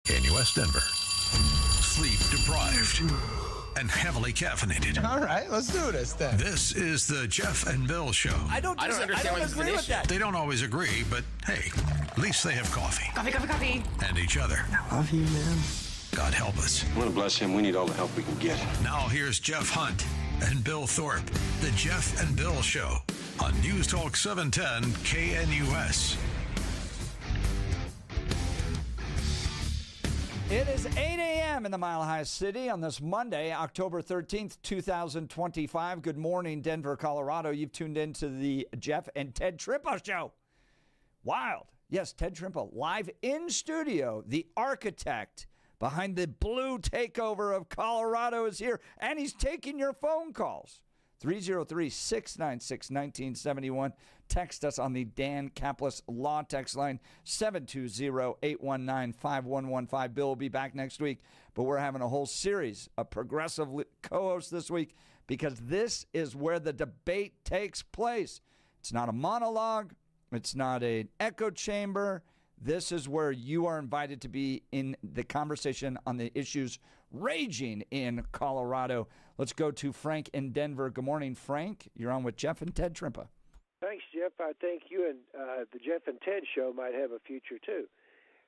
KNUS Denver. Sleep deprived and heavily caffeinated. All right, let's do this then. This is the Jeff and Bill Show. I don't agree with that. They don't always agree, but hey, at least they have coffee. Coffee. And each other. I love you, man. God help us. I want to bless him. We need all the help we can get. Now here's Jeff Hunt and Bill Thorpe. The Jeff and Bill Show on News Talk 710 KNUS. It is 8 a.m. in the Mile High City on this Monday, October 13th, 2025. Good morning, Denver, Colorado. You've tuned in to the Jeff and Ted Trimpa Show. Wild. Yes, Ted Trimpa, live in studio. The architect behind the blue takeover of Colorado is here, and he's taking your phone calls. 303-696-1971. Text us on the Dan Caplis Law text line, 720-819-5115. Bill will be back next week, but we're having a whole series of progressive co-hosts this week because this is where the debate takes place. It's not a monologue. It's not an echo chamber. This is where you are invited to be in the conversation on the issues raging in Colorado. Let's go to Frank in Denver. Good morning, Frank. You're on with Jeff and Ted Trimpa. Thanks, Jeff. I think you and the Jeff and Ted show might have a future, too.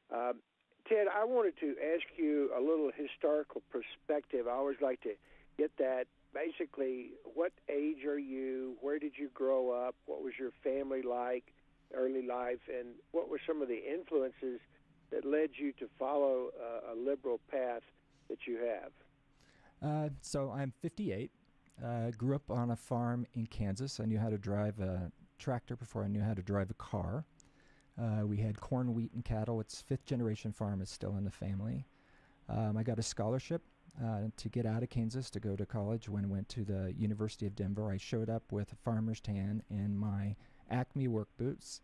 Ted, I wanted to ask you a little historical perspective. I always like to get that. Basically, what age are you? Where did you grow up? What was your family like, early life? And what were some of the influences that led you to follow a liberal path that you have? So I'm 58. Grew up on a farm in Kansas. I knew how to drive a tractor before I knew how to drive a car. We had corn, wheat, and cattle. It's fifth-generation farm. It's still in the family. I got a scholarship to get out of Kansas to go to college. When I went to the University of Denver, I showed up with a farmer's tan and my Acme work boots.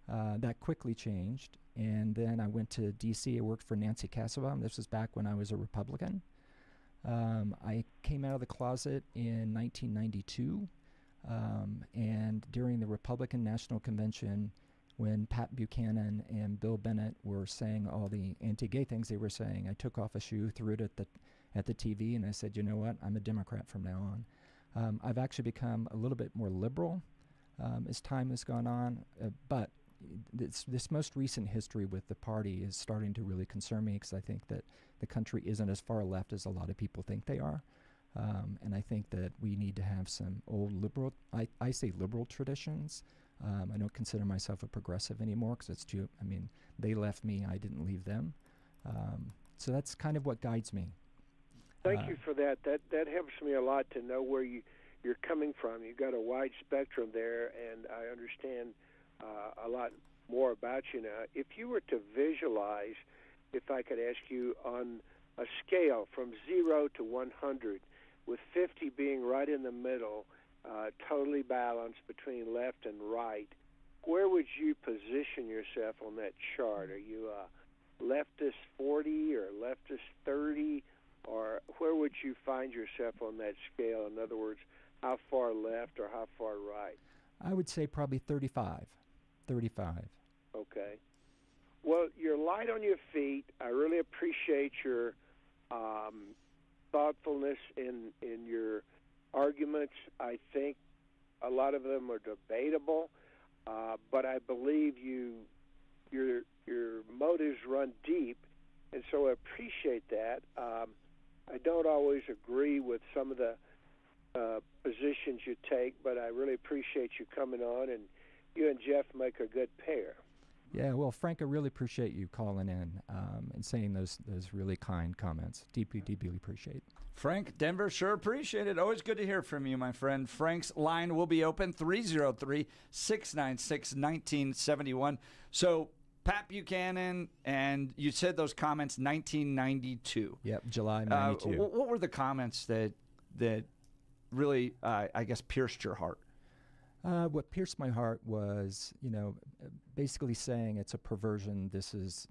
That quickly changed. And then I went to D.C. I worked for Nancy Kassebaum. This was back when I was a Republican. I came out of the closet in 1992, and during the Republican National Convention, when Pat Buchanan and Bill Bennett were saying all the anti-gay things they were saying, I took off a shoe, threw it at the TV, and I said, you know what, I'm a Democrat from now on. I've actually become a little bit more liberal as time has gone on, but this most recent history with the party is starting to really concern me because I think that the country isn't as far left as a lot of people think they are. And I think that we need to have some old liberal, I say liberal traditions. I don't consider myself a progressive anymore because it's too, they left me, I didn't leave them. So that's kind of what guides me. Thank you for that. That helps me a lot to know where you're coming from. You've got a wide spectrum there, and I understand a lot more about you now. If you were to visualize, if I could ask you, on a scale from 0 to 100, with 50 being right in the middle, totally balanced between left and right, where would you position yourself on that chart? Are you a leftist 40 or leftist 30, or where would you find yourself on that scale? In other words, how far left or how far right? I would say probably 35. Okay. Well, you're light on your feet. I really appreciate your thoughtfulness in your arguments. I think a lot of them are debatable, but I believe your motives run deep, and so I appreciate that. I don't always agree with some of the positions you take, but I really appreciate you coming on, and you and Jeff make a good pair. Yeah, well, Frank, I really appreciate you calling in and saying those really kind comments. Deeply appreciate. Frank, Denver, sure appreciate it. Always good to hear from you, my friend. Frank's line will be open, 303-696-1971. So, Pat Buchanan, and you said those comments 1992. Yep, July 92. What were the comments that really, I guess, pierced your heart? What pierced my heart was, basically saying it's a perversion. This is,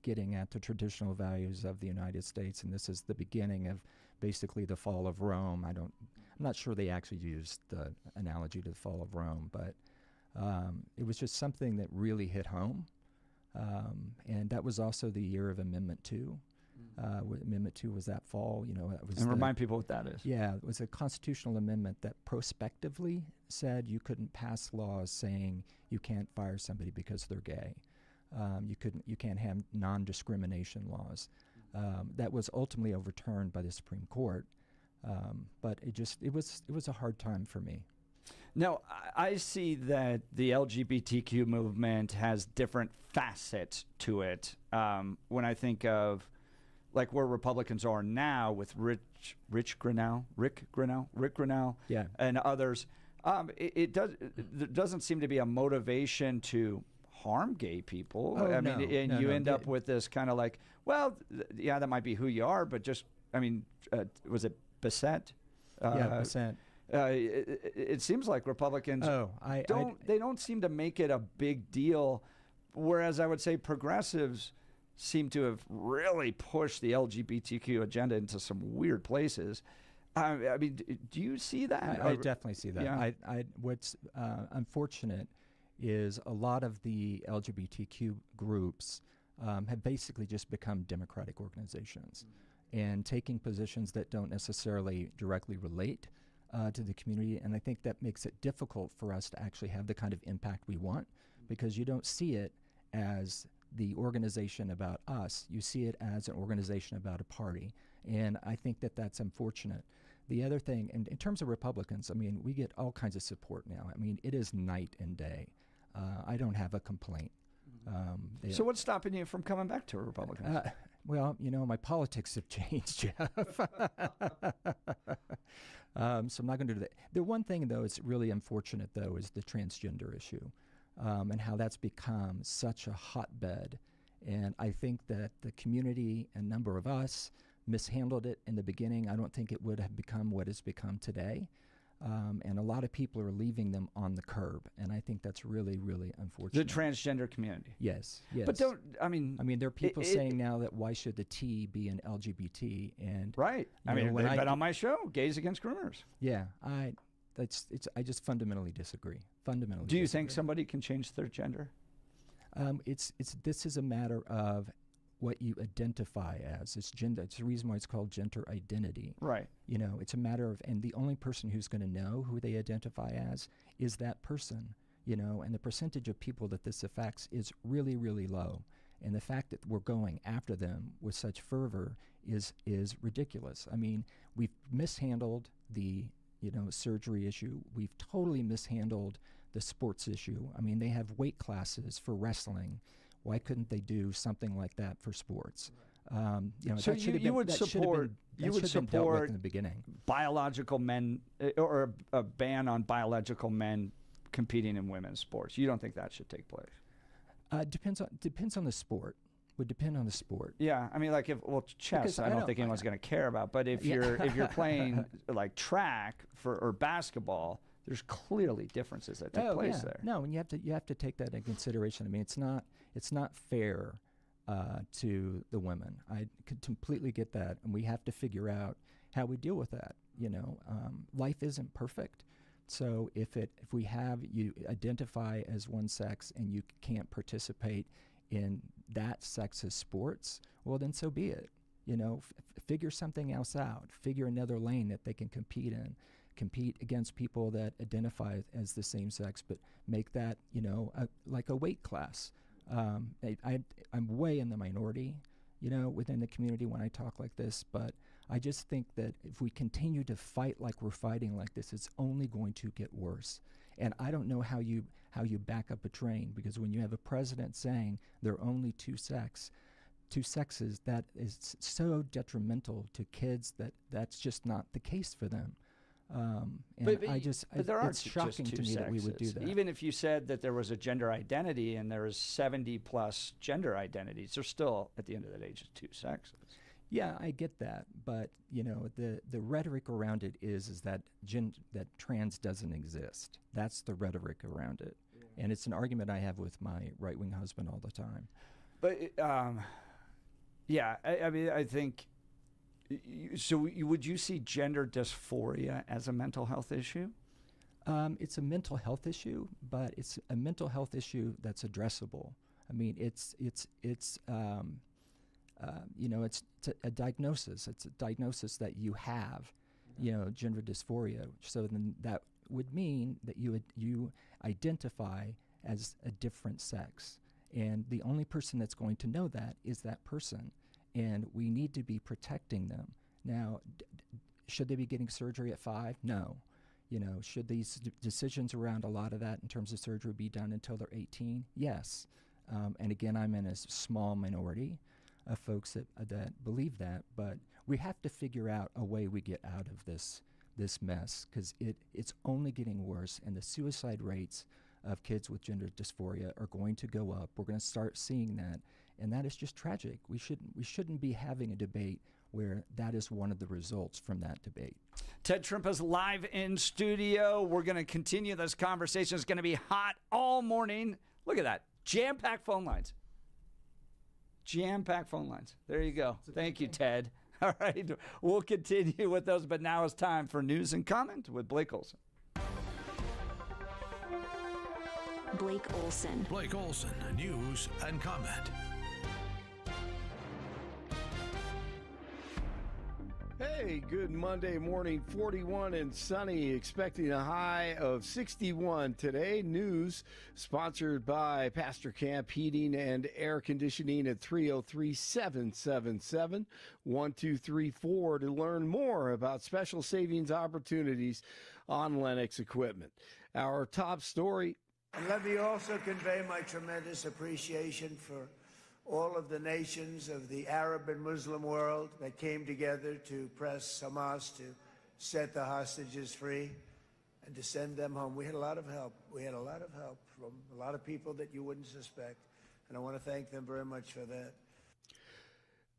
getting at the traditional values of the United States, and this is the beginning of basically the fall of Rome. I'm not sure they actually used the analogy to the fall of Rome, but it was just something that really hit home. And that was also the year of Amendment 2. Amendment 2 was that fall. It was And remind people what that is. Yeah, it was a constitutional amendment that prospectively said you couldn't pass laws saying you can't fire somebody because they're gay. You can't have non-discrimination laws. That was ultimately overturned by the Supreme Court. But it was a hard time for me. Now, I see that the LGBTQ movement has different facets to it. When I think of like where Republicans are now with Rick Grinnell, Yeah. and others, there doesn't seem to be a motivation to harm gay people. Oh, I mean, no. and No, you no. end up with this kind of like, well, yeah, that might be who you are, but just, I mean, was it Bissett? Yeah, percent. It seems like Republicans They don't seem to make it a big deal, whereas I would say progressives seem to have really pushed the LGBTQ agenda into some weird places. I mean, do you see that? I definitely see that. Yeah. What's unfortunate is a lot of the LGBTQ groups have basically just become democratic organizations and taking positions that don't necessarily directly relate to the community. And I think that makes it difficult for us to actually have the kind of impact we want, because you don't see it as the organization about us. You see it as an organization about a party. And I think that that's unfortunate. The other thing, and in terms of Republicans, I mean, we get all kinds of support now. I mean, it is night and day. I don't have a complaint. So what's stopping you from coming back to a Republican? Well, my politics have changed, Jeff. So I'm not going to do that. The one thing, though, is really unfortunate, though, is the transgender issue and how that's become such a hotbed. And I think that the community, a number of us, mishandled it in the beginning. I don't think it would have become what it's become today. And a lot of people are leaving them on the curb. And I think that's really, really unfortunate. The transgender community. Yes. But I mean, there are people saying now that why should the T be in LGBT? And right. I mean, they've been on my show, Gays Against Groomers. Yeah, I just fundamentally disagree. Do you think somebody can change their gender? This is a matter of what you identify as. It's gender. It's the reason why it's called gender identity. Right. It's a matter of, and the only person who's going to know who they identify as is that person. And the percentage of people that this affects is really, really low. And the fact that we're going after them with such fervor is ridiculous. I mean, we've mishandled the surgery issue. We've totally mishandled the sports issue. I mean, they have weight classes for wrestling. Why couldn't they do something like that for sports? So you would support in the beginning biological men or a ban on biological men competing in women's sports. You don't think that should take place? Depends on the sport. Would depend on the sport. Yeah, I mean, like chess. Because I don't think anyone's going to care about. But if you're playing like track or basketball, there's clearly differences that take place there. No, and you have to take that into consideration. I mean, it's not fair to the women. I could completely get that, and we have to figure out how we deal with that. Life isn't perfect. So if we have you identify as one sex and you can't participate in that sex's sports, well, then so be it. Figure something else out. Figure another lane that they can compete in. Compete against people that identify as the same sex, but make that, like a weight class. I'm way in the minority, within the community when I talk like this, but I just think that if we continue to fight like we're fighting like this, it's only going to get worse. And I don't know how you back up a train, because when you have a president saying there are only two sexes, that is so detrimental to kids that's just not the case for them. It's shocking to me that we would do that. Even if you said that there was a gender identity and there was 70 plus gender identities, there's still, at the end of the day, just two sexes. Yeah, I get that, but the rhetoric around it is that that trans doesn't exist. That's the rhetoric around it, and it's an argument I have with my right-wing husband all the time. But I mean, I think. So would you see gender dysphoria as a mental health issue? It's a mental health issue, but it's a mental health issue that's addressable. I mean, it's a diagnosis. It's a diagnosis that you have, gender dysphoria. So then that would mean that you identify as a different sex. And the only person that's going to know that is that person. And we need to be protecting them. Now, should they be getting surgery at 5? No. Should these decisions around a lot of that in terms of surgery be done until they're 18? Yes. And again, I'm in a small minority of folks that believe that, but we have to figure out a way we get out of this mess, because it's only getting worse, and the suicide rates of kids with gender dysphoria are going to go up. We're going to start seeing that, and that is just tragic. We shouldn't be having a debate where that is one of the results from that debate. Ted Trimpa's live in studio. We're going to continue this conversation. It's going to be hot all morning. Look at that. Jam-packed phone lines. Jam-packed phone lines. There you go. Thank you, Ted. All right. We'll continue with those, but now it's time for News and Comment with Blake Olson. Blake Olson. Blake Olson, News and Comment. Hey, good Monday morning, 41 and sunny, expecting a high of 61 today. News sponsored by Pastor Camp Heating and Air Conditioning at 303-777-1234 to learn more about special savings opportunities on Lennox equipment. Our top story. And let me also convey my tremendous appreciation for all of the nations of the Arab and Muslim world that came together to press Hamas to set the hostages free and to send them home. We had a lot of help. We had a lot of help from a lot of people that you wouldn't suspect, and I want to thank them very much for that.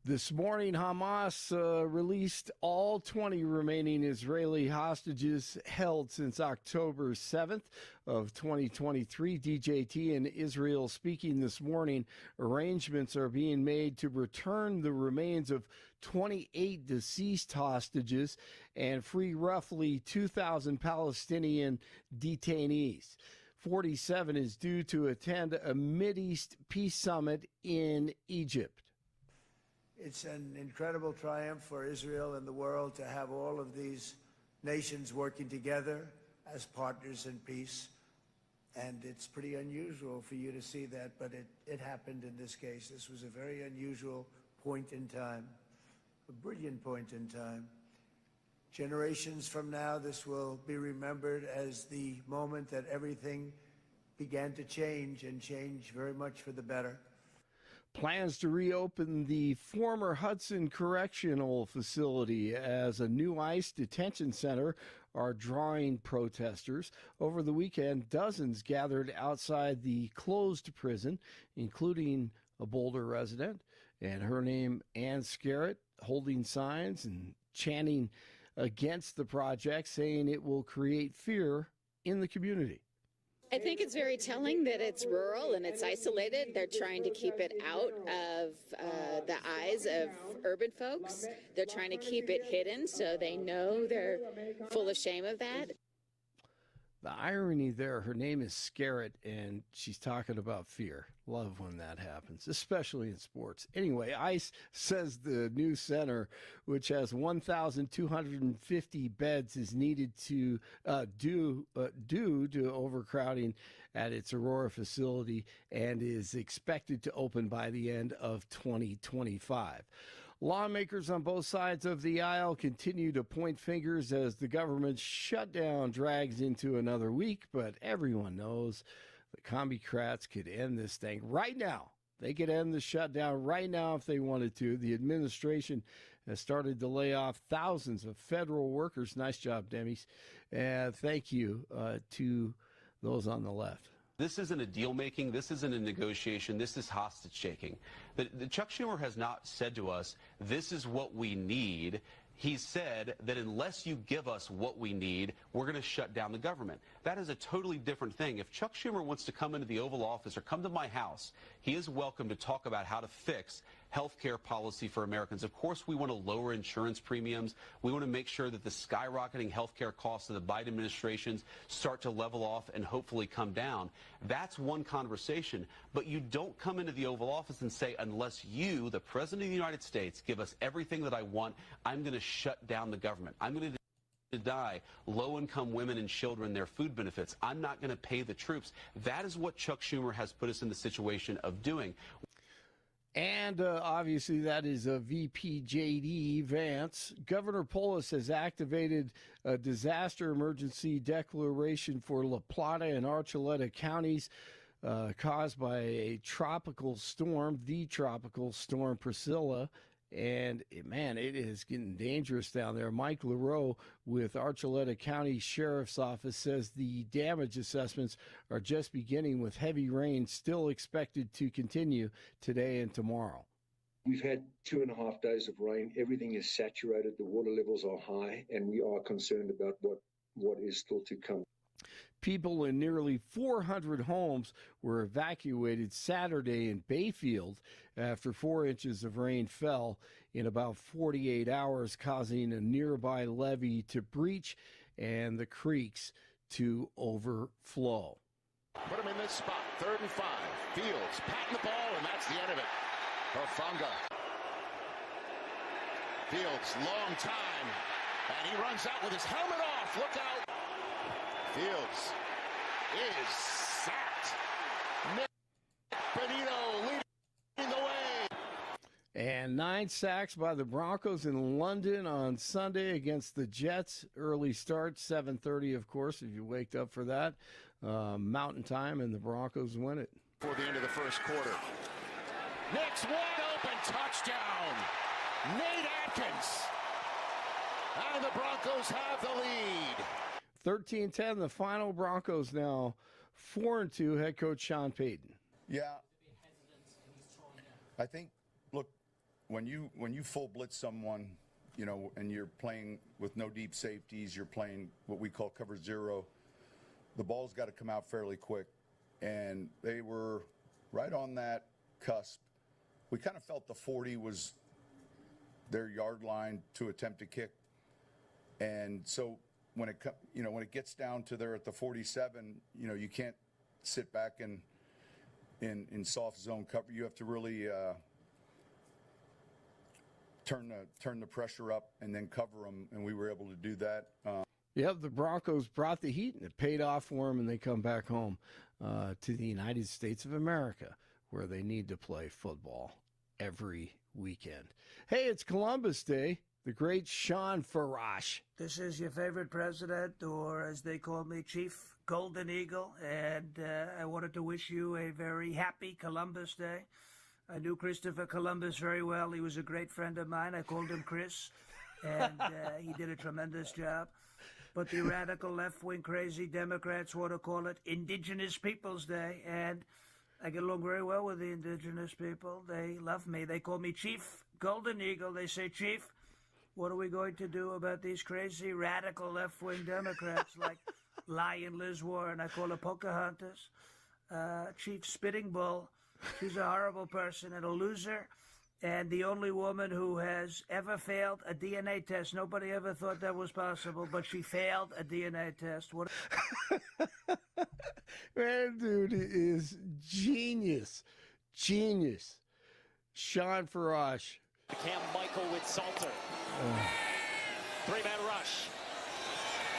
This morning, Hamas released all 20 remaining Israeli hostages held since October 7th of 2023. DJT in Israel speaking this morning. Arrangements are being made to return the remains of 28 deceased hostages and free roughly 2,000 Palestinian detainees. 47 is due to attend a Mideast peace summit in Egypt. It's an incredible triumph for Israel and the world to have all of these nations working together as partners in peace. And it's pretty unusual for you to see that, but it happened in this case. This was a very unusual point in time, a brilliant point in time. Generations from now, this will be remembered as the moment that everything began to change, and change very much for the better. Plans to reopen the former Hudson Correctional Facility as a new ICE detention center are drawing protesters. Over the weekend, dozens gathered outside the closed prison, including a Boulder resident, and her name, Ann Scarrett, holding signs and chanting against the project, saying it will create fear in the community. I think it's very telling that it's rural and it's isolated. They're trying to keep it out of the eyes of urban folks. They're trying to keep it hidden so they know they're full of shame of that. The irony there, her name is Scarrett, and she's talking about fear. Love when that happens, especially in sports. Anyway, ICE says the new center, which has 1,250 beds, is needed to due to overcrowding at its Aurora facility and is expected to open by the end of 2025. Lawmakers on both sides of the aisle continue to point fingers as the government shutdown drags into another week, but everyone knows the Combicrats could end this thing right now. They could end the shutdown right now if they wanted to. The administration has started to lay off thousands of federal workers. Nice job, Demis. Thank you to those on the left. This isn't a deal-making. This isn't a negotiation. This is hostage-taking. The Chuck Schumer has not said to us, this is what we need. He said that unless you give us what we need, we're going to shut down the government. That is a totally different thing. If Chuck Schumer wants to come into the Oval Office or come to my house, he is welcome to talk about how to fix health care policy for Americans. Of course, we want to lower insurance premiums. We want to make sure that the skyrocketing health care costs of the Biden administration start to level off and hopefully come down. That's one conversation. But you don't come into the Oval Office and say, unless you, the President of the United States, give us everything that I want, I'm going to shut down the government. I'm going to deny low-income women and children their food benefits. I'm not going to pay the troops. That is what Chuck Schumer has put us in the situation of doing. And obviously that is VP J.D. Vance. Governor Polis has activated a disaster emergency declaration for La Plata and Archuleta counties caused by a tropical storm, the tropical storm Priscilla. And, man, it is getting dangerous down there. Mike LaRoe with Archuleta County Sheriff's Office says the damage assessments are just beginning, with heavy rain still expected to continue today and tomorrow. We've had 2.5 days of rain. Everything is saturated. The water levels are high, and we are concerned about what is still to come. People in nearly 400 homes were evacuated Saturday in Bayfield after 4 inches of rain fell in about 48 hours, causing a nearby levee to breach and the creeks to overflow. Put him in this spot, 3rd and 5. Fields patting the ball, and that's the end of it. Hufanga. Fields, long time, and he runs out with his helmet off. Look out. Fields is sacked. Nick Benito leading the way. And 9 sacks by the Broncos in London on Sunday against the Jets. Early start, 7:30, of course, if you waked up for that. Mountain time, and the Broncos win it. For the end of the first quarter. Nick's wide open touchdown. Nate Atkins. And the Broncos have the lead. 13-10, the final. Broncos now 4-2. Head coach Sean Payton. Yeah, I think. Look, when you full blitz someone, and you're playing with no deep safeties, you're playing what we call cover zero. The ball's got to come out fairly quick, and they were right on that cusp. We kind of felt the 40 was their yard line to attempt to kick, and so. When it gets down to there at the 47, you can't sit back in soft zone cover. You have to really turn the pressure up and then cover them, and we were able to do that. The Broncos brought the heat, and it paid off for them, and they come back home to the United States of America, where they need to play football every weekend. Hey, it's Columbus Day. The great Sean Farash. This is your favorite president, or as they call me, Chief Golden Eagle, and I wanted to wish you a very happy Columbus Day. I knew Christopher Columbus very well. He was a great friend of mine. I called him Chris, and he did a tremendous job. But the radical left-wing crazy Democrats want to call it Indigenous Peoples Day, and I get along very well with the indigenous people. They love me. They call me Chief Golden Eagle. They say, Chief, what are we going to do about these crazy radical left-wing Democrats like Lion Liz Warren? I call her Pocahontas. Chief Spitting Bull. She's a horrible person and a loser, and the only woman who has ever failed a DNA test. Nobody ever thought that was possible, but she failed a DNA test. What? Man, dude is genius. Genius. Sean Farash. Cam Michael with Salter. 3-man rush.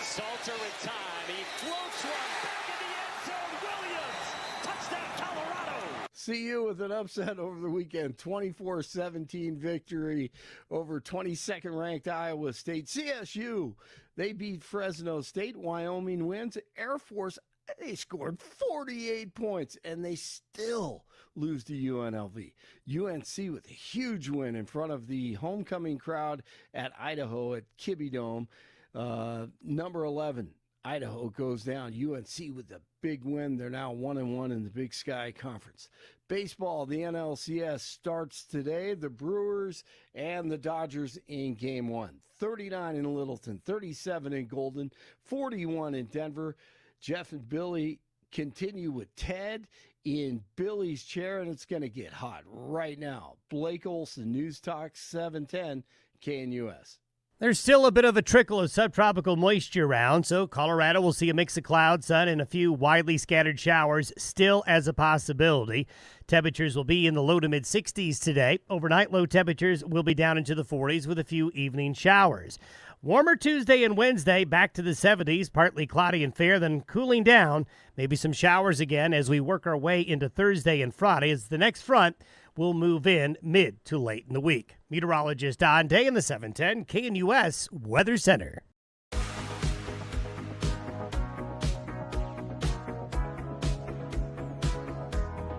Salter with time. He floats one back in the end zone. Williams. Touchdown, Colorado. CU with an upset over the weekend. 24-17 victory over 22nd ranked Iowa State. CSU, they beat Fresno State. Wyoming wins. Air Force, they scored 48 points, and they still lose to UNLV. UNC with a huge win in front of the homecoming crowd at Idaho at Kibbe Dome. Number 11, Idaho goes down. UNC with a big win. They're now 1-1 in the Big Sky Conference. Baseball, the NLCS starts today. The Brewers and the Dodgers in Game 1. 39 in Littleton, 37 in Golden, 41 in Denver. Jeff and Billy continue with Ted in Billy's chair, and it's going to get hot right now. Blake Olson, News Talk 710 KNUS. There's still a bit of a trickle of subtropical moisture around, so Colorado will see a mix of cloud, sun, and a few widely scattered showers still as a possibility. Temperatures will be in the low to mid-60s today. Overnight, low temperatures will be down into the 40s with a few evening showers. Warmer Tuesday and Wednesday, back to the 70s, partly cloudy and fair, then cooling down. Maybe some showers again as we work our way into Thursday and Friday as the next front will move in mid to late in the week. Meteorologist Don Day in the 710 KNUS Weather Center.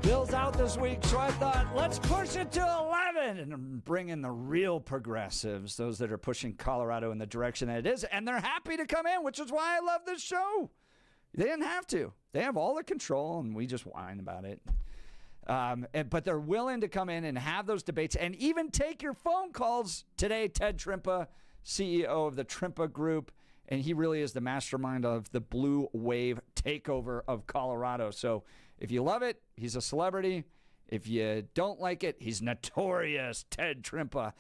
Bill's out this week, so I thought, let's push it to 11 and bring in the real progressives, those that are pushing Colorado in the direction that it is, and they're happy to come in, which is why I love this show. They didn't have to. They have all the control, and we just whine about it. But they're willing to come in and have those debates and even take your phone calls today. Ted Trimpa, CEO of the Trimpa Group, and he really is the mastermind of the blue wave takeover of Colorado. So if you love it, he's a celebrity. If you don't like it, he's notorious. Ted Trimpa.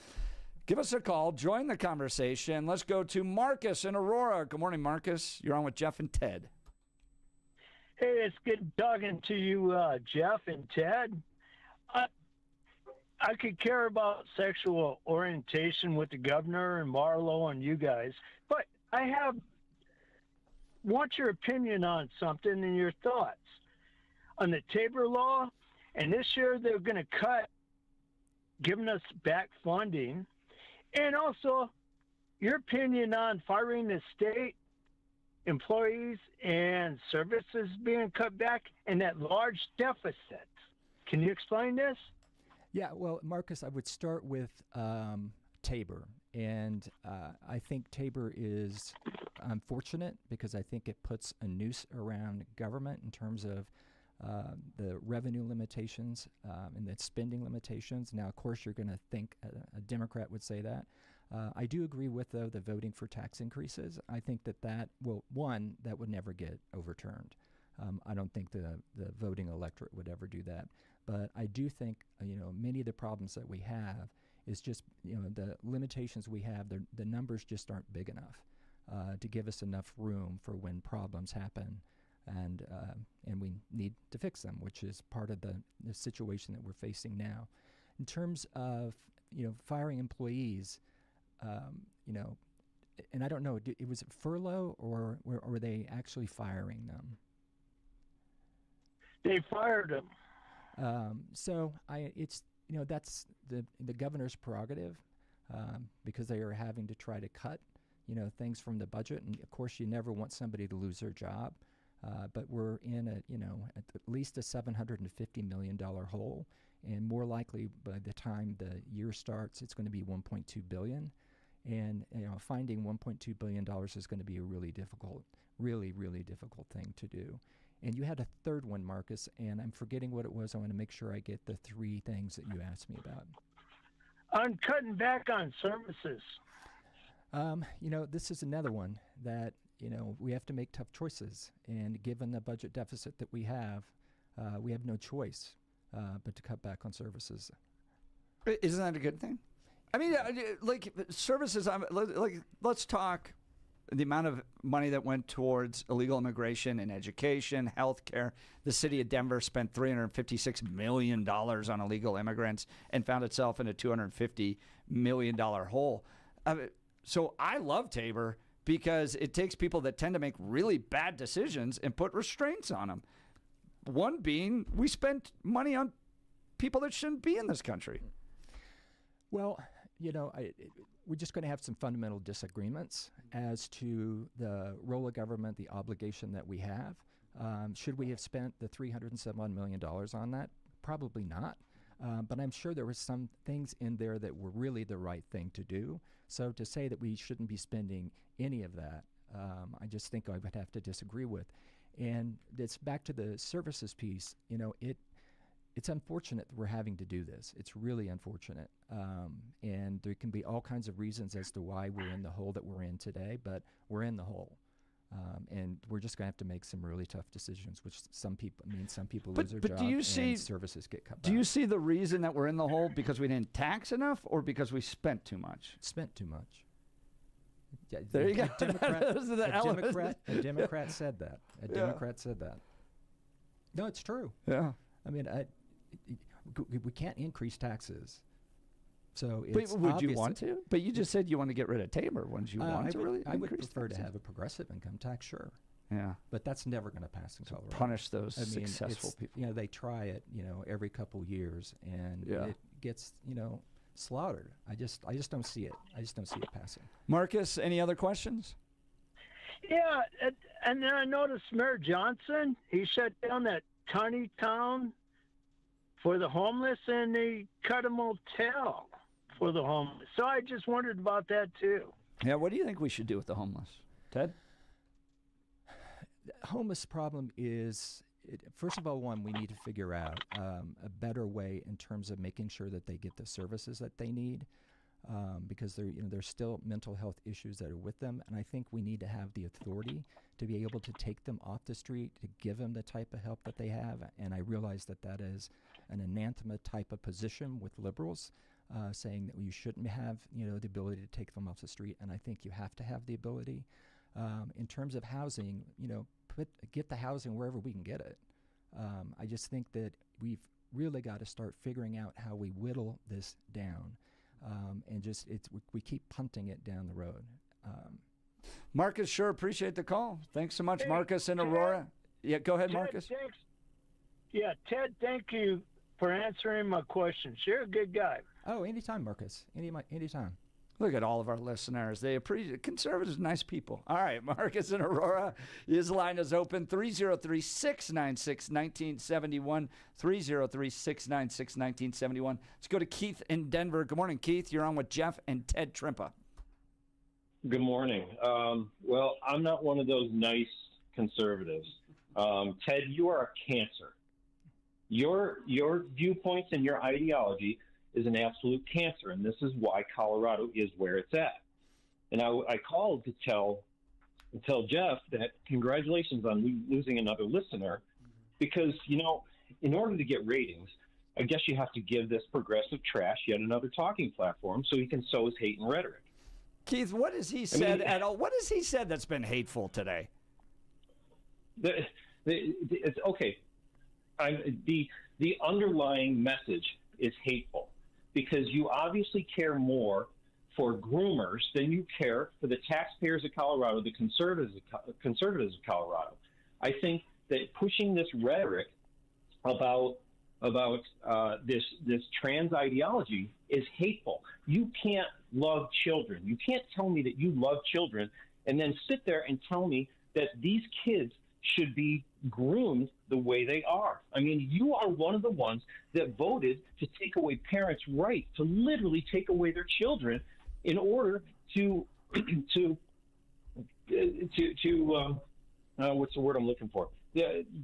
Give us a call. Join the conversation. Let's go to Marcus in Aurora. Good morning, Marcus. You're on with Jeff and Ted. Hey, it's good talking to you, Jeff and Ted. I could care about sexual orientation with the governor and Marlowe and you guys, but I want your opinion on something and your thoughts on the TABOR law. And this year they're going to cut, giving us back funding, and also your opinion on firing the state employees and services being cut back and that large deficit. Can you explain this? Yeah, well, Marcus, I would start with TABOR. And I think TABOR is unfortunate because I think it puts a noose around government in terms of the revenue limitations and the spending limitations. Now, of course, you're going to think a Democrat would say that. I do agree with, though, the voting for tax increases. I think that would never get overturned. I don't think the voting electorate would ever do that. But I do think, many of the problems that we have is just, the limitations we have, the numbers just aren't big enough to give us enough room for when problems happen. And we need to fix them, which is part of the situation that we're facing now. In terms of, firing employees, and I don't know, it was furlough or were they actually firing them? They fired them. That's the governor's prerogative because they are having to try to cut, things from the budget. And of course, you never want somebody to lose their job. But we're in at least a $750 million hole. And more likely by the time the year starts, it's going to be $1.2 billion. And finding $1.2 billion is going to be a really difficult thing to do. And you had a third one, Marcus, and I'm forgetting what it was. I want to make sure I get the three things that you asked me about. I'm cutting back on services. This is another one that, we have to make tough choices. And given the budget deficit that we have no choice but to cut back on services. Isn't that a good thing? I mean, like services, let's talk the amount of money that went towards illegal immigration and education, healthcare. The city of Denver spent $356 million on illegal immigrants and found itself in a $250 million hole. So I love TABOR because it takes people that tend to make really bad decisions and put restraints on them. One being, we spent money on people that shouldn't be in this country. Well, we're just going to have some fundamental disagreements as to the role of government, the obligation that we have. Should we have spent the $307 million on that? Probably not. But I'm sure there were some things in there that were really the right thing to do. So to say that we shouldn't be spending any of that, I just think I would have to disagree with. And it's back to the services piece. It's unfortunate that we're having to do this. It's really unfortunate. And there can be all kinds of reasons as to why we're in the hole that we're in today, but we're in the hole. And we're just going to have to make some really tough decisions, which some people lose their But job do you see, and services get cut Do back. you see the reason that we're in the hole because we didn't tax enough or because we spent too much? Spent too much. Yeah, There you go. Those are the elements. A Democrat said that. Democrat said that. No, it's true. Yeah. I mean, we can't increase taxes. So it's but would you want to? But you just said you want to get rid of TABOR. Wouldn't you want to really I would increase prefer taxes? to have a progressive income tax, sure. Yeah. But that's never going to pass in Colorado. Punish those I mean, successful people. You know, they try it, every couple years, and it gets, slaughtered. I just don't see it. I just don't see it passing. Marcus, any other questions? Yeah, and then I noticed Mayor Johnson, he shut down that tiny town for the homeless, and he cut a motel for the homeless. So I just wondered about that, too. Yeah, what do you think we should do with the homeless? Ted? The homeless problem is, first of all, we need to figure out a better way in terms of making sure that they get the services that they need. Because there's still mental health issues that are with them, and I think we need to have the authority to be able to take them off the street, to give them the type of help that they have. And I realize that is an anathema type of position with liberals, saying that you shouldn't have the ability to take them off the street, and I think you have to have the ability. In terms of housing, get the housing wherever we can get it. I just think that we've really got to start figuring out how we whittle this down. And we keep punting it down the road. Marcus, sure appreciate the call. Thanks so much, Marcus in Aurora. Yeah, go ahead, Marcus. Thanks. Yeah, Ted, thank you for answering my questions. You're a good guy. Oh, anytime, Marcus. Anytime. Look at all of our listeners. They appreciate conservatives, nice people. All right, Marcus in Aurora. His line is open, 303-696-1971, 303-696-1971. Let's go to Keith in Denver. Good morning, Keith. You're on with Jeff and Ted Trimpa. Good morning. Well, I'm not one of those nice conservatives. Ted, you are a cancer. Your viewpoints and your ideology is an absolute cancer, and this is why Colorado is where it's at. And I called to tell Jeff that congratulations on losing another listener, because, in order to get ratings, I guess you have to give this progressive trash yet another talking platform so he can sow his hate and rhetoric. Keith, what has he said at all? What has he said that's been hateful today? It's okay. The underlying message is hateful, because you obviously care more for groomers than you care for the taxpayers of Colorado, the conservatives of Colorado. I think that pushing this rhetoric about this trans ideology is hateful. You can't love children. You can't tell me that you love children and then sit there and tell me that these kids should be groomed the way they are. I mean, you are one of the ones that voted to take away parents' right to literally take away their children in order to what's the word I'm looking for?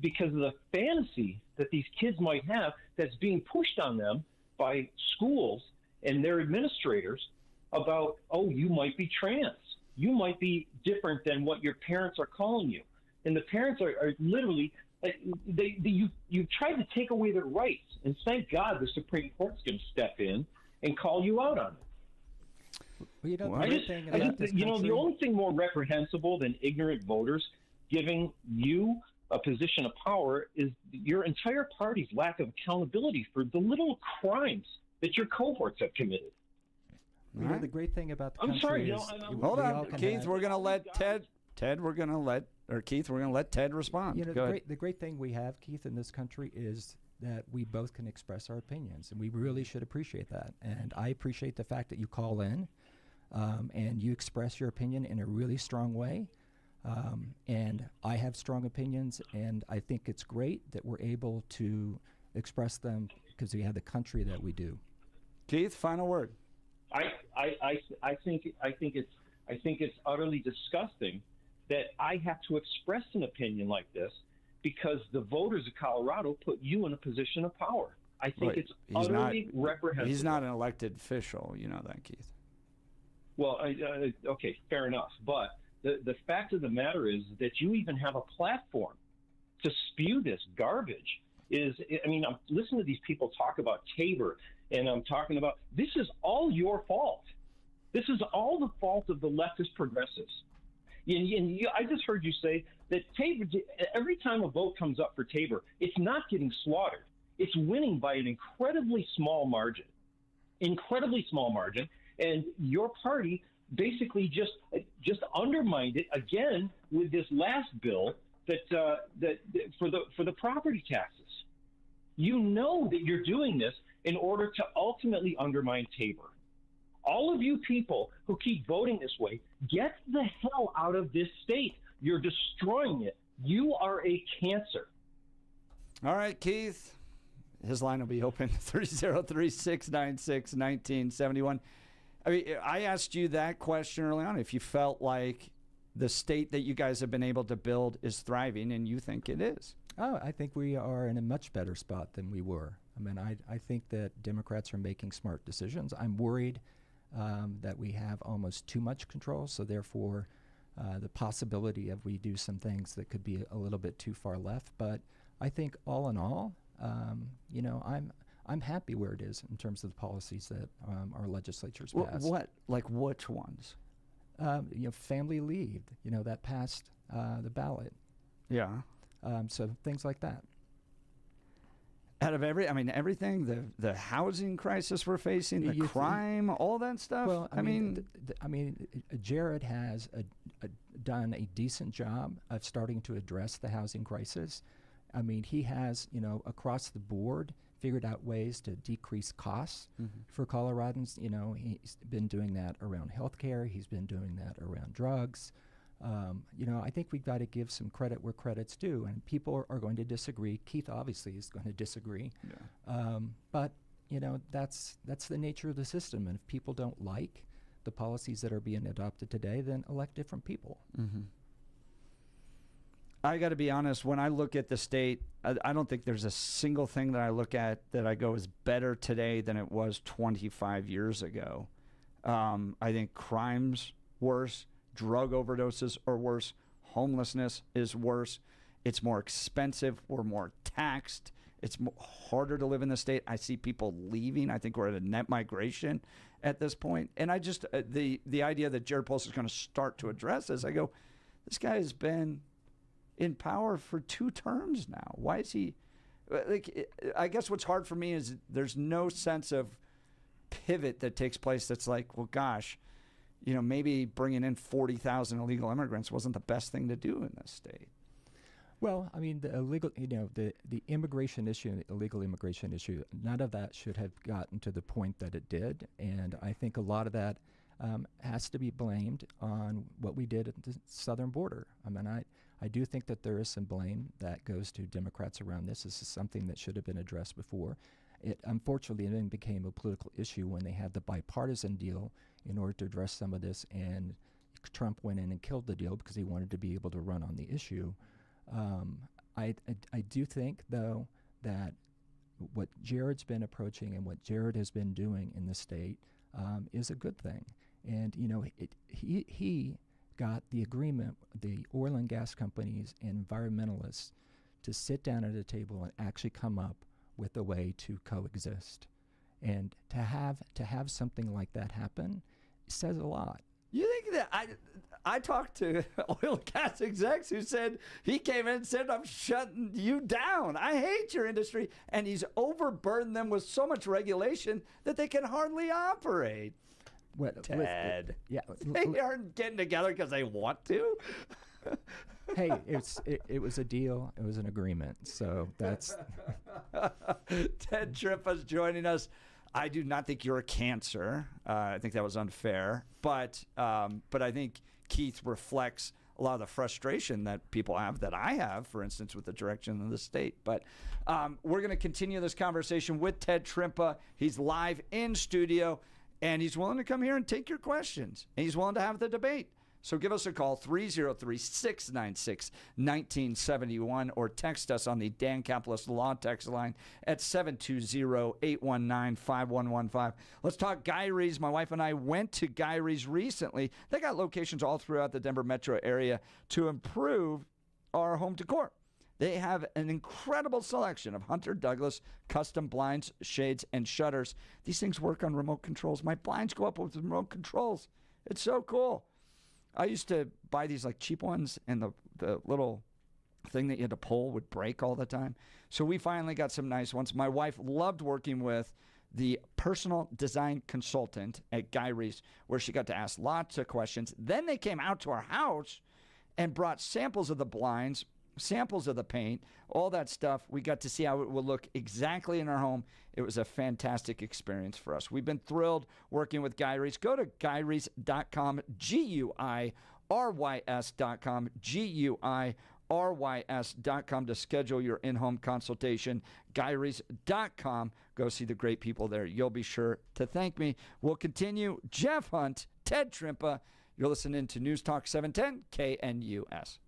Because of the fantasy that these kids might have that's being pushed on them by schools and their administrators about, oh, you might be trans. You might be different than what your parents are calling you. And the parents are literally, you tried to take away their rights. And thank God the Supreme Court's going to step in and call you out on it. Well, the only thing more reprehensible than ignorant voters giving you a position of power is your entire party's lack of accountability for the little crimes that your cohorts have committed. The great thing about the country sorry, is... Hold on, Keith. We're going to let Ted, we're going to let Ted respond. The great thing we have, Keith, in this country is that we both can express our opinions, and we really should appreciate that. And I appreciate the fact that you call in and you express your opinion in a really strong way. And I have strong opinions, and I think it's great that we're able to express them because we have the country that we do. Keith, final word. I think it's utterly disgusting that I have to express an opinion like this because the voters of Colorado put you in a position of power. I think it's utterly reprehensible. He's not an elected official, you know that, Keith. Well, okay, fair enough. But The fact of the matter is that you even have a platform to spew this garbage. I'm listening to these people talk about TABOR, and I'm talking about this is all your fault. This is all the fault of the leftist progressives. I just heard you say that TABOR, every time a vote comes up for TABOR, it's not getting slaughtered. It's winning by an incredibly small margin. And your party basically just undermined it again with this last bill that for the property taxes. You know that you're doing this in order to ultimately undermine TABOR. All of you people who keep voting this way, get the hell out of this state. You're destroying it. You are a cancer. All right, Keith. His line will be open, 303-696-1971. I mean, I asked you that question early on, if you felt like the state that you guys have been able to build is thriving, and you think it is. Oh, I think we are in a much better spot than we were. I mean, I think that Democrats are making smart decisions. I'm worried that we have almost too much control, so therefore the possibility of we do some things that could be a little bit too far left. But I think all in all, I'm happy where it is in terms of the policies that our legislature's passed. Like which ones? Family leave, that passed the ballot. Yeah. So things like that. Out of everything, the housing crisis we're facing, the crime, all that stuff. Well, Jared has done a decent job of starting to address the housing crisis. I mean, he has, across the board, figured out ways to decrease costs for Coloradans. He's been doing that around healthcare. He's been doing that around drugs. I think we've got to give some credit where credit's due, and people are going to disagree. Keith obviously is going to disagree. Yeah. But that's the nature of the system, and if people don't like the policies that are being adopted today, then elect different people. Mm-hmm. I got to be honest, when I look at the state, I don't think there's a single thing that I look at that I go is better today than it was 25 years ago. I think crime's worse. Drug overdoses are worse. Homelessness is worse. It's more expensive. We're more taxed. It's harder to live in the state. I see people leaving. I think we're at a net migration at this point. And I just, the idea that Jared Polis is going to start to address this, I go, this guy has been in power for 2 terms now. Why is he, I guess what's hard for me is there's no sense of pivot that takes place that's like, well, gosh, maybe bringing in 40,000 illegal immigrants wasn't the best thing to do in this state. Well, I mean, the illegal, the immigration issue, the illegal immigration issue, none of that should have gotten to the point that it did. And I think a lot of that has to be blamed on what we did at the southern border. I mean, I do think that there is some blame that goes to Democrats around this. This is something that should have been addressed before. It unfortunately then became a political issue when they had the bipartisan deal in order to address some of this, and Trump went in and killed the deal because he wanted to be able to run on the issue. I do think, though, that what Jared's been approaching and what Jared has been doing in the state is a good thing. And, he got the agreement, the oil and gas companies and environmentalists to sit down at a table and actually come up with a way to coexist. And to have something like that happen says a lot. You think that I talked to oil and gas execs who said he came in and said, I'm shutting you down. I hate your industry. And he's overburdened them with so much regulation that they can hardly operate. Ted. They aren't getting together because they want to. Hey, it was a deal. It was an agreement. So that's... Ted Trimpa's joining us. I do not think you're a cancer. I think that was unfair. But I think Keith reflects a lot of the frustration that people have, that I have, for instance, with the direction of the state. But we're going to continue this conversation with Ted Trimpa. He's live in studio, and he's willing to come here and take your questions. And he's willing to have the debate. So give us a call, 303-696-1971, or text us on the Dan Capitalist Law text line at 720-819-5115. Let's talk Gyrie's. My wife and I went to Gyrie's recently. They got locations all throughout the Denver metro area to improve our home decor. They have an incredible selection of Hunter Douglas custom blinds, shades, and shutters. These things work on remote controls. My blinds go up with remote controls. It's so cool. I used to buy these like cheap ones, and the little thing that you had to pull would break all the time. So we finally got some nice ones. My wife loved working with the personal design consultant at Gyrie's, where she got to ask lots of questions. Then they came out to our house and brought samples of the blinds, samples of the paint, all that stuff. We got to see how it would look exactly in our home. It was a fantastic experience for us. We've been thrilled working with Gyrie's. Go to Gyrie's.com, GUIRYS.com, GUIRYS.com to schedule your in-home consultation. Gyrie's.com. Go see the great people there. You'll be sure to thank me. We'll continue. Jeff Hunt, Ted Trimpa. You're listening to News Talk 710 KNUS.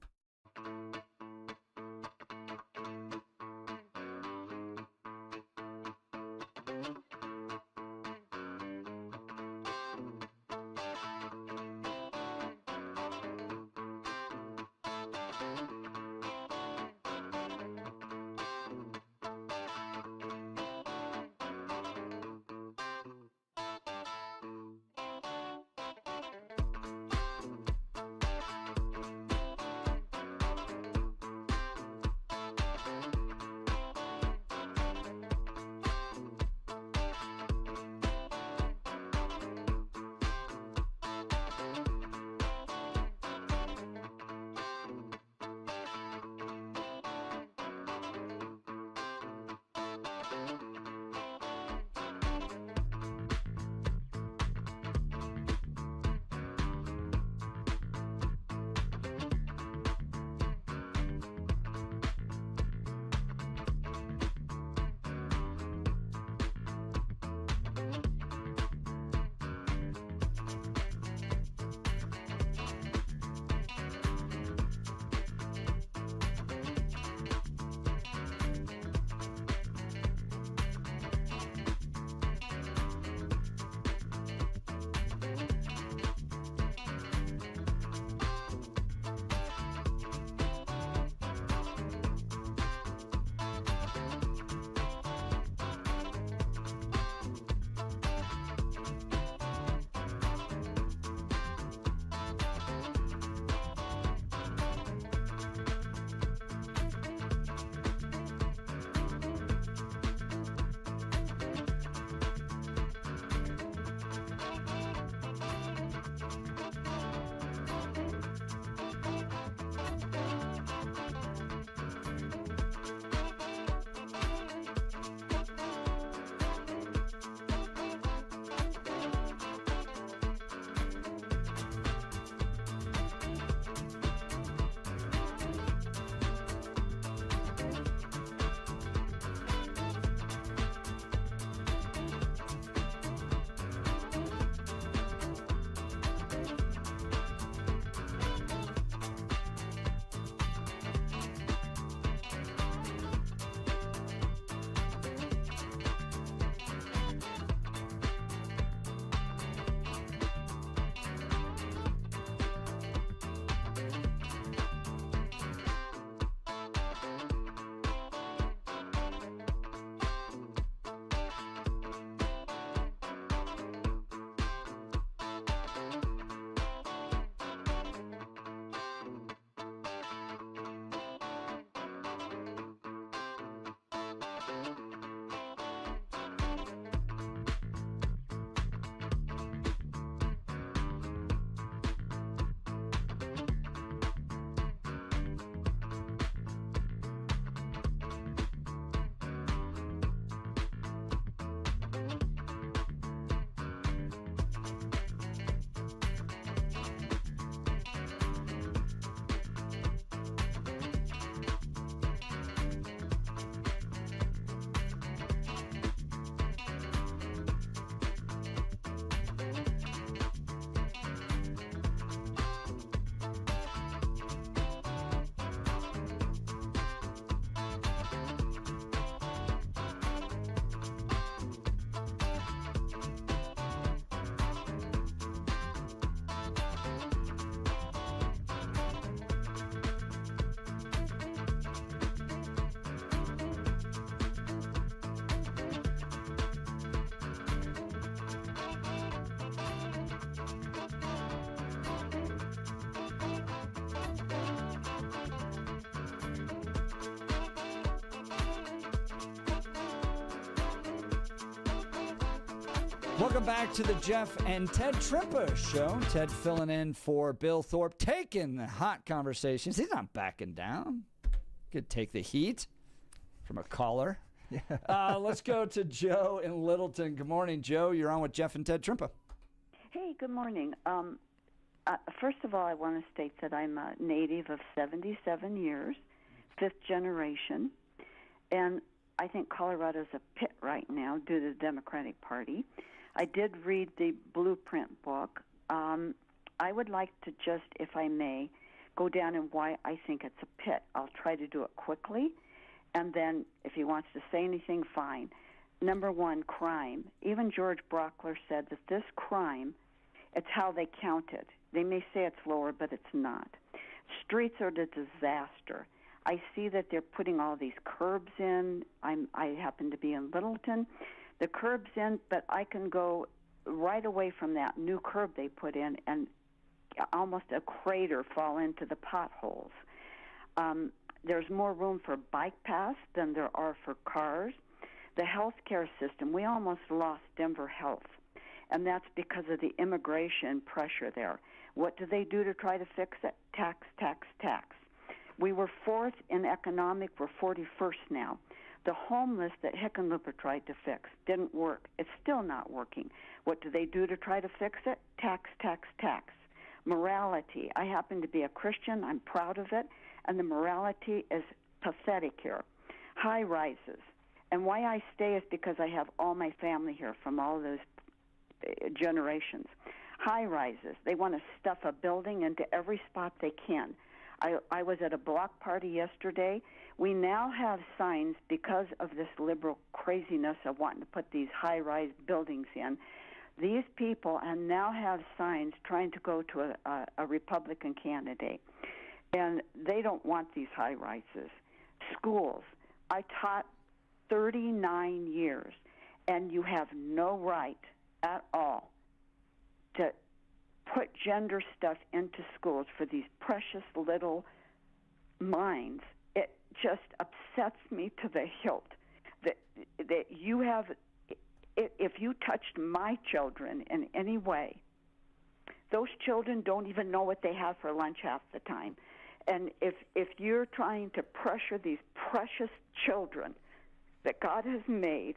Welcome back to the Jeff and Ted Trimpa Show. Ted filling in for Bill Thorpe, taking the hot conversations. He's not backing down. Could take the heat from a caller. Let's go to Joe in Littleton. Good morning, Joe. You're on with Jeff and Ted Trimpa. Hey, good morning. First of all, I want to state that I'm a native of 77 years, fifth generation, and I think Colorado's a pit right now due to the Democratic Party. I did read the Blueprint book. I would like to just, if I may, go down and why I think it's a pit. I'll try to do it quickly, and then if he wants to say anything, fine. Number one, crime. Even George Brockler said that this crime, it's how they count it. They may say it's lower, but it's not. Streets are the disaster. I see that they're putting all these curbs in. I happen to be in Littleton. The curbs in, but I can go right away from that new curb they put in and almost a crater fall into the potholes. There's more room for bike paths than there are for cars. The healthcare system, we almost lost Denver Health, and that's because of the immigration pressure there. What do they do to try to fix it? Tax, tax, tax. We were fourth in economic. We're 41st now. The homeless that Hickenlooper tried to fix didn't work. It's still not working. What do they do to try to fix it? Tax, tax, tax. Morality. I happen to be a Christian. I'm proud of it. And the morality is pathetic here. High rises. And why I stay is because I have all my family here from all those generations. High rises. They want to stuff a building into every spot they can. I was at a block party yesterday. We now have signs because of this liberal craziness of wanting to put these high-rise buildings in. These people now have signs trying to go to a Republican candidate, and they don't want these high-rises. Schools. I taught 39 years, and you have no right at all to put gender stuff into schools for these precious little minds. It just upsets me to the hilt that you have. If you touched my children in any way, those children don't even know what they have for lunch half the time. And if you're trying to pressure these precious children that God has made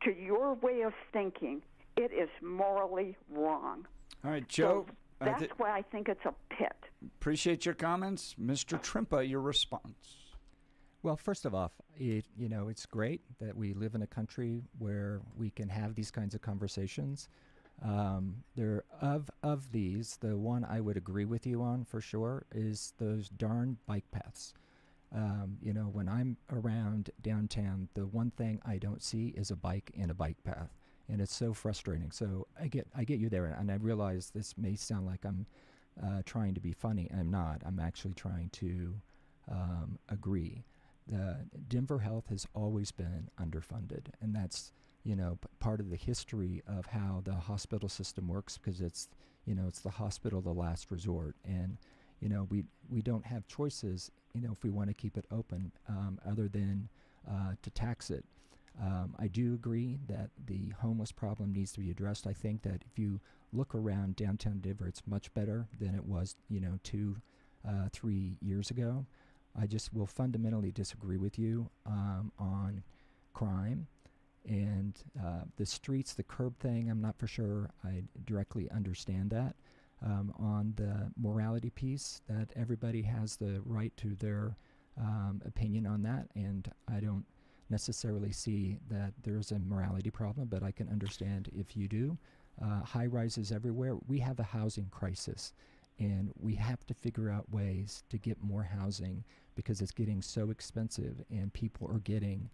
to your way of thinking, it is morally wrong. All right, Joe. So that's why I think it's a pit. Appreciate your comments. Mr. Trimpa, your response. Well, first of all, it's great that we live in a country where we can have these kinds of conversations. There of these, the one I would agree with you on for sure is those darn bike paths. When I'm around downtown, the one thing I don't see is a bike and a bike path. And it's so frustrating. So I get you there, and I realize this may sound like I'm trying to be funny. I'm not. I'm actually trying to agree. Denver Health has always been underfunded, and that's part of the history of how the hospital system works, because it's the hospital of the last resort, and we don't have choices if we want to keep it open other than to tax it. I do agree that the homeless problem needs to be addressed. I think that if you look around downtown Denver, it's much better than it was, 2-3 years ago. I just will fundamentally disagree with you on crime and the streets, the curb thing. I'm not for sure I directly understand that. On the morality piece, that everybody has the right to their opinion on that, and I don't necessarily see that there's a morality problem, but I can understand if you do. High rises everywhere. We have a housing crisis, and we have to figure out ways to get more housing because it's getting so expensive and people are getting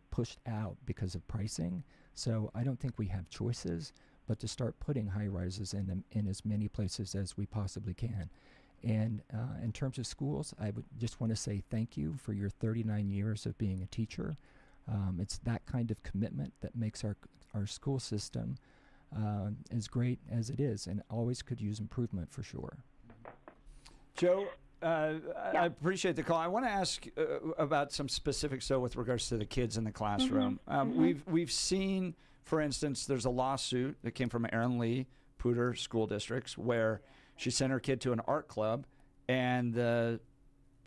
pushed out because of pricing. So I don't think we have choices but to start putting high rises in as many places as we possibly can. And in terms of schools, I would just want to say thank you for your 39 years of being a teacher. It's that kind of commitment that makes our school system as great as it is, and always could use improvement for sure. Joe, I appreciate the call. I want to ask about some specifics, though, with regards to the kids in the classroom. We've seen, for instance, there's a lawsuit that came from Erin Lee, Poudre School Districts, where she sent her kid to an art club, and the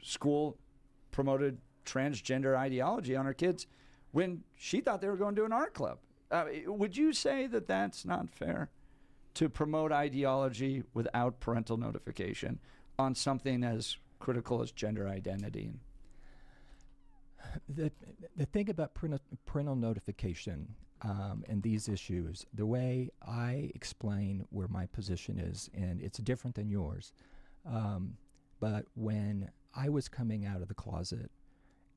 school promoted transgender ideology on her kids when she thought they were going to an art club. Would you say that that's not fair, to promote ideology without parental notification on something as critical as gender identity? The thing about parental notification and these issues, the way I explain where my position is, and it's different than yours, but when I was coming out of the closet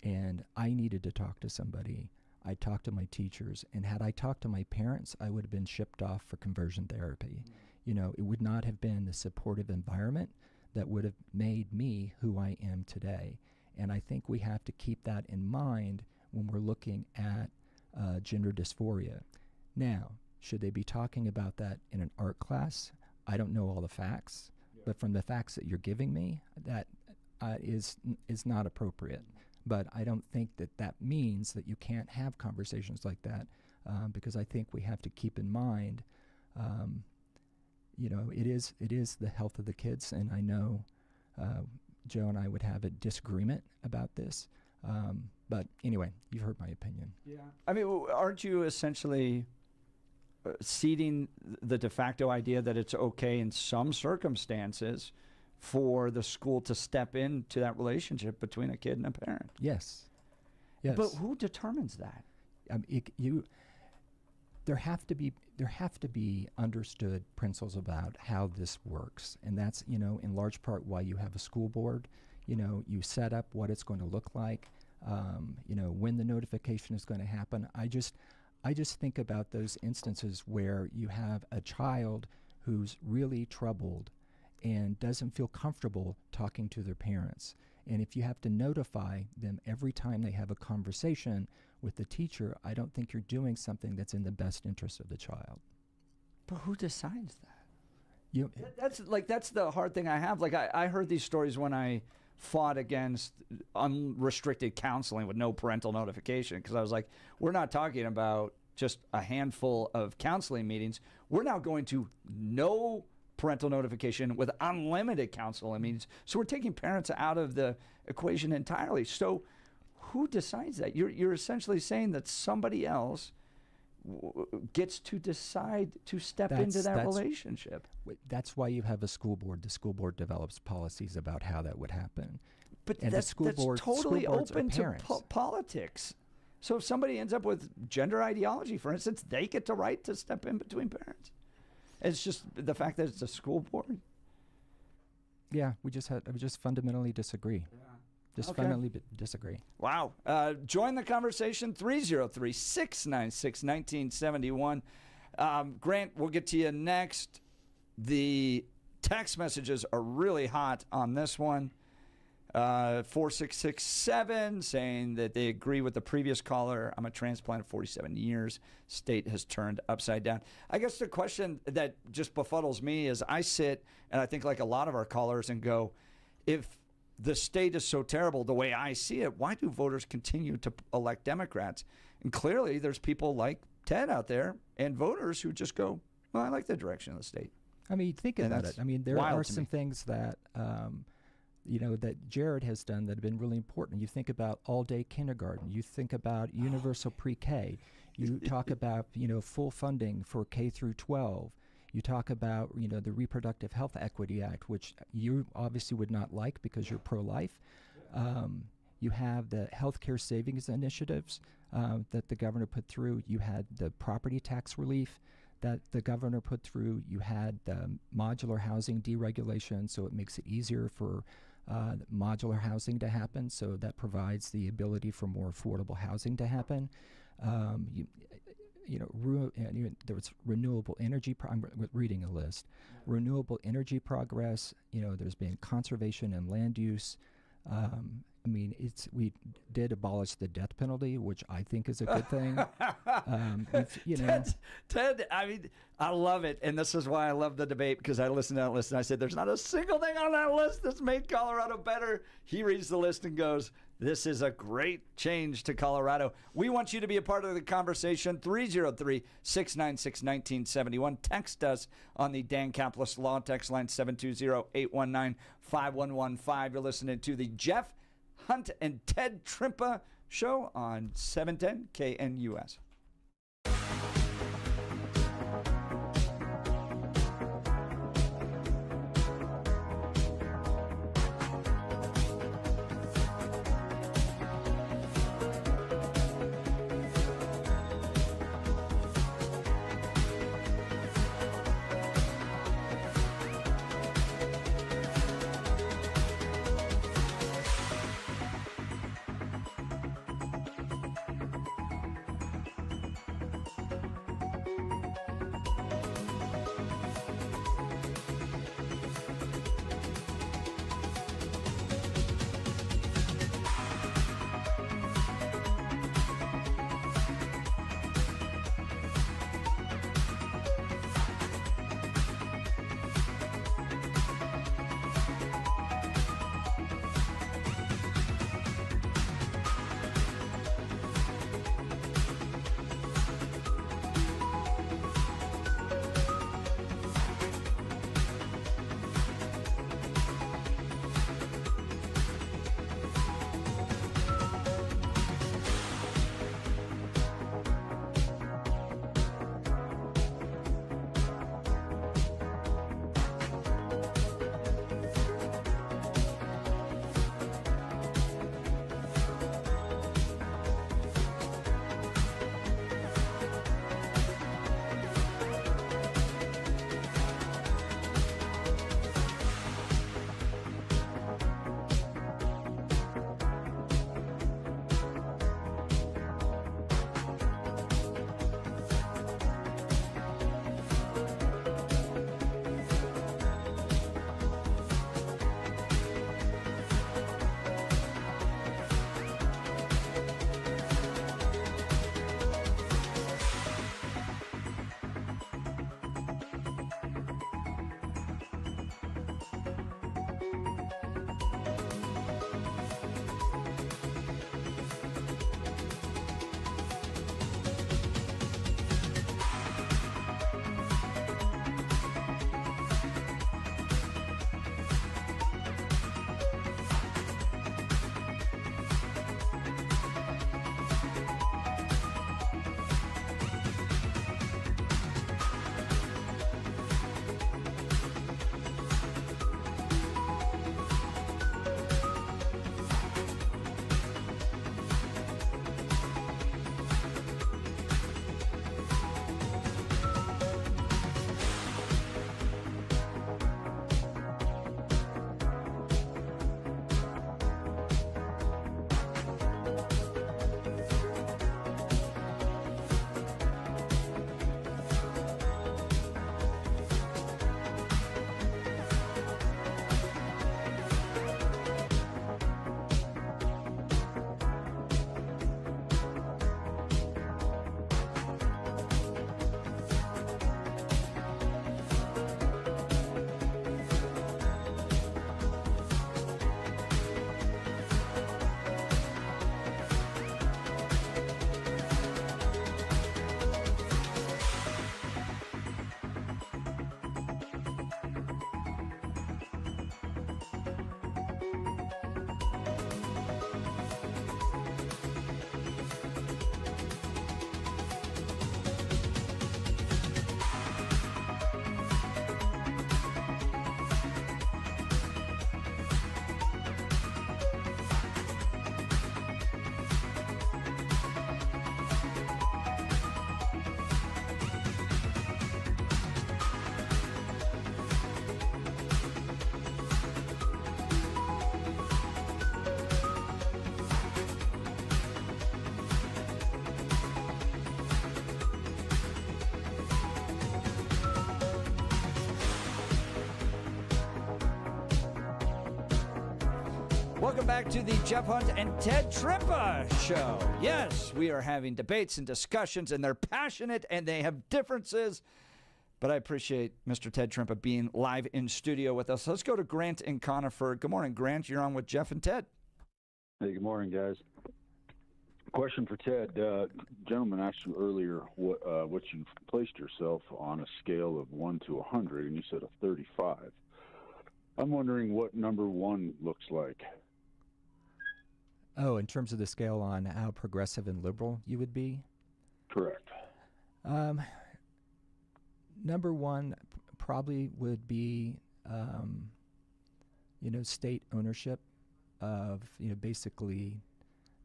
and I needed to talk to somebody, I talked to my teachers, and had I talked to my parents, I would have been shipped off for conversion therapy. You know, it would not have been the supportive environment that would have made me who I am today. And I think we have to keep that in mind when we're looking at gender dysphoria. Now, should they be talking about that in an art class? I don't know all the facts, but from the facts that you're giving me, that is not appropriate. But I don't think that means that you can't have conversations like that, because I think we have to keep in mind, it is the health of the kids, and I know Joe and I would have a disagreement about this. But anyway, you've heard my opinion. Yeah. I mean, aren't you essentially ceding the de facto idea that it's okay in some circumstances for the school to step into that relationship between a kid and a parent? Yes. But who determines that? There have to be understood principles about how this works, and that's in large part why you have a school board. You set up what it's going to look like. When the notification is going to happen. I just think about those instances where you have a child who's really troubled and doesn't feel comfortable talking to their parents. And if you have to notify them every time they have a conversation with the teacher, I don't think you're doing something that's in the best interest of the child. But who decides that? That's the hard thing I have. Like I heard these stories when I fought against unrestricted counseling with no parental notification, because I was like, we're not talking about just a handful of counseling meetings. We're now going to no parental notification with unlimited counseling meetings. So we're taking parents out of the equation entirely. So who decides that? You're essentially saying that somebody else gets to decide to step into that relationship. That's why you have a school board. The school board develops policies about how that would happen. But and that's totally open to politics. So if somebody ends up with gender ideology, for instance, they get the right to step in between parents. It's just the fact that it's a school board. Yeah, we just fundamentally disagree. Fundamentally disagree. Wow. Join the conversation, 303-696-1971. Grant, we'll get to you next. The text messages are really hot on this one. 4667 saying that they agree with the previous caller. I'm a transplant of 47 years. State has turned upside down. I guess the question that just befuddles me is I sit and I think like a lot of our callers and go, if the state is so terrible the way I see it, why do voters continue to elect Democrats? And clearly there's people like Ted out there and voters who just go, well, I like the direction of the state. I mean, think about it. I mean, there are some things that that Jared has done that have been really important. You think about all-day kindergarten. You think about universal pre-K. You talk about, full funding for K through 12. You talk about, the Reproductive Health Equity Act, which you obviously would not like because you're pro-life. You have the healthcare savings initiatives that the governor put through. You had the property tax relief that the governor put through. You had the modular housing deregulation, so it makes it easier for modular housing to happen, so that provides the ability for more affordable housing to happen. There was renewable energy. I'm reading a list. Renewable energy progress. There's been conservation and land use. I mean, we did abolish the death penalty, which I think is a good thing. Ted, I mean, I love it, and this is why I love the debate, because I listened to that list and I said, "There's not a single thing on that list that's made Colorado better." He reads the list and goes, "This is a great change to Colorado." We want you to be a part of the conversation. 303-696-1971. Text us on the Dan Caplis Law text line 720-819-5115. You're listening to the Jeff Hunt and Ted Trimpa show on 710 KNUS. Welcome back to the Jeff Hunt and Ted Trimpa Show. Yes, we are having debates and discussions, and they're passionate, and they have differences. But I appreciate Mr. Ted Trimpa being live in studio with us. Let's go to Grant in Conifer. Good morning, Grant. You're on with Jeff and Ted. Hey, good morning, guys. Question for Ted. Gentleman asked you earlier what you placed yourself on a scale of 1 to 100, and you said a 35. I'm wondering what number 1 looks like. Oh, in terms of the scale on how progressive and liberal you would be? Correct. Number 1 probably would be, state ownership of, basically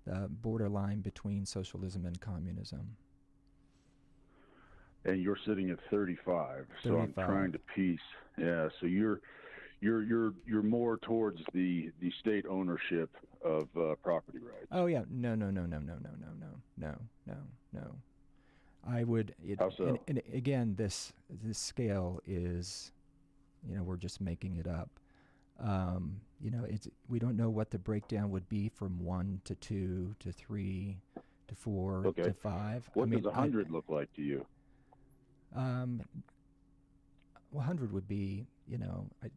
the borderline between socialism and communism. And you're sitting at 35. So 35. I'm trying to piece. Yeah. So you're more towards the state ownership of property rights. Oh yeah. No. I would. How so? And again, this scale is, we're just making it up. We don't know what the breakdown would be from 1 to 2 to 3 to 4 to 5. What does 100 look like to you? 100 would be,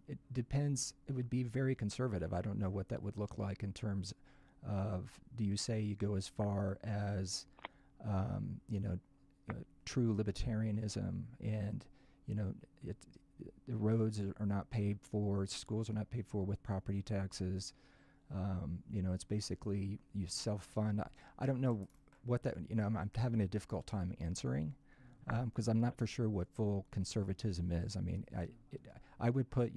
it depends. It would be very conservative. I don't know what that would look like in terms of, do you say you go as far as, true libertarianism and, the roads are not paid for, schools are not paid for with property taxes. It's basically you self-fund. I don't know what that, I'm having a difficult time answering because I'm not for sure what full conservatism is. I mean, I would put,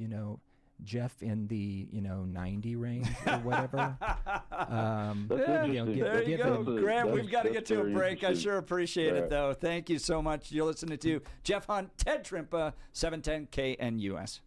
Jeff in the 90 range or whatever. There you go, Grant. We've got to get to a break. I sure appreciate it, though. Thank you so much. You're listening to Jeff Hunt, Ted Trimpa, 710 KNUS.